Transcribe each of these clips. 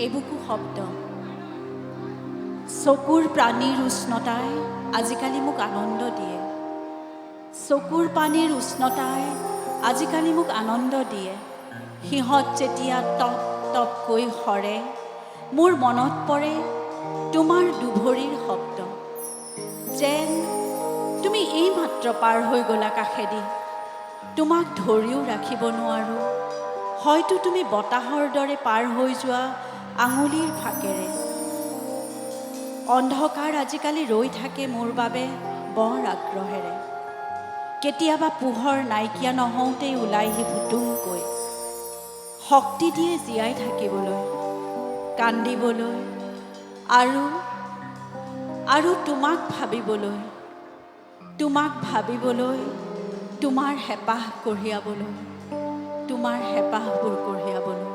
এইবুকু শব্দ চকুৰ প্ৰাণীৰ উষ্ণতাই আজিকালি মোক আনন্দ দিয়ে। চকুৰ পানীৰ উষ্ণতাই আজিকালি মোক আনন্দ দিয়ে। সিহঁত যেতিয়া টপ টপকৈ সৰে মোৰ মনত পৰে তোমাৰ দুভৰিৰ শব্দ। যেন তুমি এইমাত্ৰ পাৰ হৈ গ'লা কাষেদি। তোমাক ধৰিও ৰাখিব নোৱাৰোঁ। হয়তো তুমি বতাহৰ দৰে পাৰ হৈ যোৱা আঙুলিৰ ফাকেৰে। অন্ধকাৰ আজিকালি ৰৈ থাকে মোৰ বাবে বৰ আগ্ৰহেৰে। কেতিয়াবা পোহৰ নাইকিয়া নহওঁতেই ওলাইহি ভুতুমকৈ। শক্তি দিয়ে জীয়াই থাকিবলৈ, কান্দিবলৈ আৰু তোমাক ভাবিবলৈ, তোমাৰ হেঁপাহ কঢ়িয়াবলৈ, তোমাৰ হেঁপাহবোৰ কঢ়িয়াবলৈ।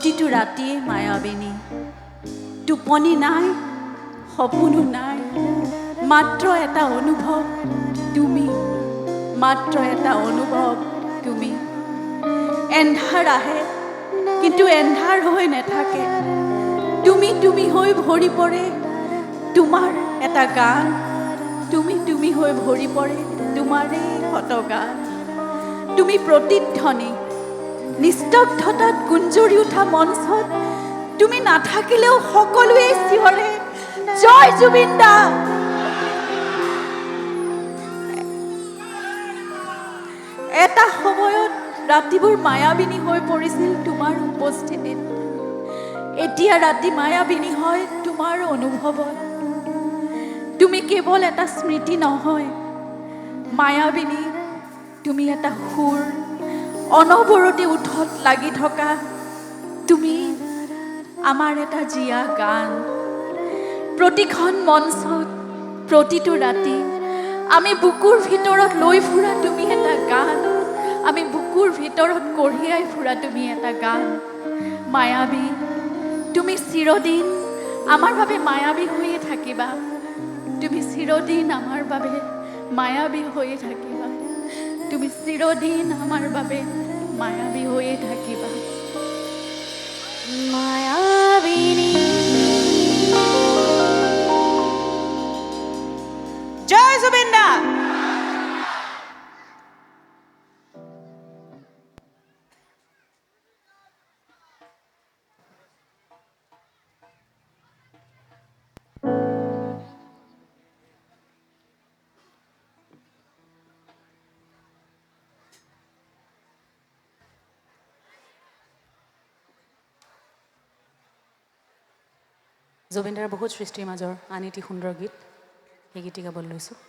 প্ৰতিটো ৰাতিয়ে মায়াবিনী, টোপনি নাই, সপোনো নাই, মাত্ৰ এটা অনুভৱ তুমি, মাত্ৰ এটা অনুভৱ তুমি। এন্ধাৰ আহে কিন্তু এন্ধাৰ হৈ নাথাকে, তুমি তুমি হৈ ভৰি পৰে তোমাৰ এটা গান, তুমি তুমি হৈ ভৰি পৰে তোমাৰেই শত গান। তুমি প্ৰতিধ্বনি, নিস্তব্ধতাত গুঞ্জৰি উঠা মঞ্চত তুমি নাথাকিলেও সকলোৱে চিঞৰে জয় জুবিন দা। এটা সময়ত ৰাতিবোৰ মায়াবিনী হৈ পৰিছিল তোমাৰ উপস্থিতিত, এতিয়া ৰাতি মায়াবিনী হয় তোমাৰ অনুভৱত। তুমি কেৱল এটা স্মৃতি নহয় মায়াবিনী, তুমি এটা সুৰ, অনবৰতে উঠত লাগি থকা তুমি আমাৰ এটা জীয়া গান। প্ৰতিখন মঞ্চত প্ৰতিটো ৰাতি আমি বুকুৰ ভিতৰত লৈ ফুৰা তুমি এটা গান, আমি বুকুৰ ভিতৰত কঢ়িয়াই ফুৰা তুমি এটা গান। মায়াবী, তুমি চিৰদিন আমাৰ বাবে মায়াবী হৈয়ে থাকিবা, তুমি চিৰদিন আমাৰ বাবে মায়াবী হৈয়ে থাকিবা, তুমি চিৰদিন আমাৰ বাবে মায়াবী হৈয়ে থাকিবা। মায়াবিনী জয় জুবিন দা। জুবিনদাৰ বহুত সৃষ্টিৰ মাজৰ আন এটি সুন্দৰ গীত, সেই গীতটি গাবলৈ লৈছোঁ।